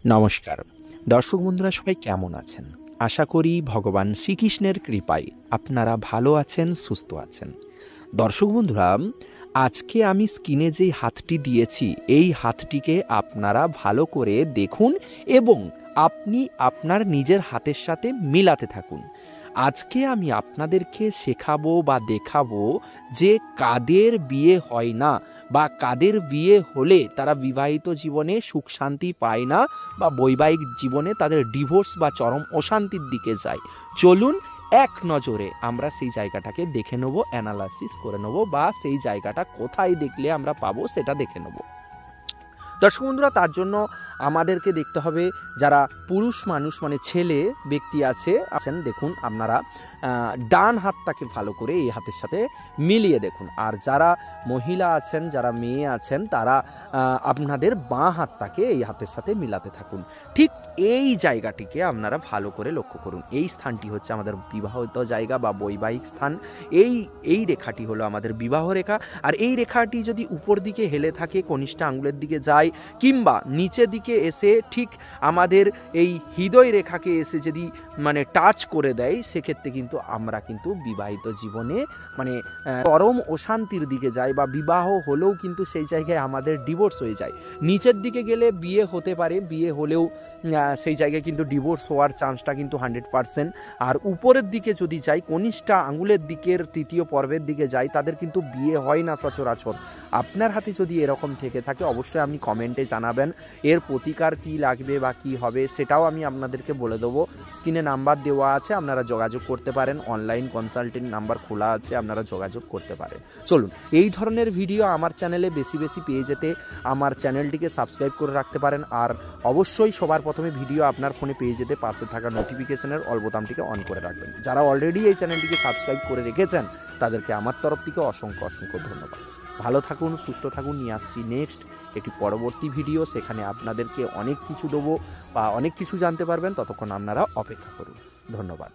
নমস্কার দর্শক বন্ধুরা, সবাই কেমন আছেন? আশা করি ভগবান শ্রীকৃষ্ণের কৃপায় আপনারা ভালো আছেন, সুস্থ আছেন। দর্শক বন্ধুরা, আজকে আমি স্ক্রিনে যেই হাতটি দিয়েছি এই হাতটিকে আপনারা ভালো করে দেখুন এবং আপনি আপনার নিজের হাতের সাথে মিলাতে থাকুন। আজকে আমি আপনাদেরকে শেখাবো বা দেখাবো যে কাদের বিয়ে হয় না বা কাদের বিয়ে হলে তারা বিবাহিত জীবনে সুখ শান্তি পায় না বা বৈবাহিক জীবনে তাদের ডিভোর্স বা চরম অশান্তির দিকে যায়। চলুন এক নজরে আমরা সেই জায়গাটাকে দেখে নেব, অ্যানালাইসিস করে নেব বা সেই জায়গাটা কোথায় দেখলে আমরা পাবো সেটা দেখে নেব। দর্শক বন্ধুরা, তার জন্য আমাদেরকে দেখতে হবে যারা পুরুষ মানুষ মানে ছেলে ব্যক্তি আছেন, দেখুন আপনারা ডান হাতটাকে ভালো করে এই হাতের সাথে মিলিয়ে দেখুন। আর যারা মহিলা আছেন, যারা মেয়ে আছেন, তারা আপনাদের বাঁ হাতটাকে এই হাতের সাথে মিলাতে থাকুন। ঠিক এই জায়গাটিকে আপনারা ভালো করে লক্ষ্য করুন। এই স্থানটি হচ্ছে আমাদের বিবাহিত জায়গা বা বৈবাহিক স্থান। এই রেখাটি হলো আমাদের বিবাহ রেখা। আর এই রেখাটি যদি উপর দিকে হেলে থাকে, কনিষ্ঠ আঙুলের দিকে যায় কিংবা নিচের দিকে এসে ঠিক আমাদের এই হৃদয় রেখাকে এসে যদি মানে টাচ করে দেয়, সেক্ষেত্রে কিন্তু আমরা কিন্তু বিবাহিত জীবনে মানে চরম অশান্তির দিকে যাই বা বিবাহ হলেও কিন্তু সেই জায়গায় আমাদের ডিভোর্স হয়ে যায়। নিচের দিকে গেলে বিয়ে হতে পারে, বিয়ে হলেও সেই জায়গায় কিন্তু ডিভোর্স হওয়ার চান্সটা কিন্তু 100%। আর উপরের দিকে যদি যাই, কনিষ্ঠা আঙুলের দিকের তৃতীয় পর্বের দিকে যাই, তাদের কিন্তু বিয়ে হয় না সচরাচর। আপনার হাতে যদি এরকম থেকে থাকে অবশ্যই আপনি কমেন্টে জানাবেন। এর প্রতিকার কী লাগবে বা কী হবে সেটাও আমি আপনাদেরকে বলে দেবো। স্ক্রিনে নাম্বার দেওয়া আছে, আপনারা যোগাযোগ করতে পারেন। অনলাইন কনসালটেন্ট নাম্বার খোলা আছে, আপনারা যোগাযোগ করতে পারেন। চলুন, এই ধরনের ভিডিও আমার চ্যানেলে বেশি বেশি পেয়ে যেতে আমার চ্যানেলটিকে সাবস্ক্রাইব করে রাখতে পারেন। আর অবশ্যই সবার প্রথমে ভিডিও আপনার ফোনে পেয়ে যেতে পাশে থাকা নোটিফিকেশনের অল বোতামটিকে অন করে রাখবেন। যারা অলরেডি এই চ্যানেলটিকে সাবস্ক্রাইব করে রেখেছেন তাদেরকে আমার তরফ থেকে অসংখ্য অসংখ্য ধন্যবাদ। ভালো থাকুন, সুস্থ থাকুন। নিয়ে আসছি নেক্সট একটি পরবর্তী ভিডিও, সেখানে আপনাদেরকে অনেক কিছু দেবো বা অনেক কিছু জানতে পারবেন। ততক্ষণ আপনারা অপেক্ষা করুন। ধন্যবাদ।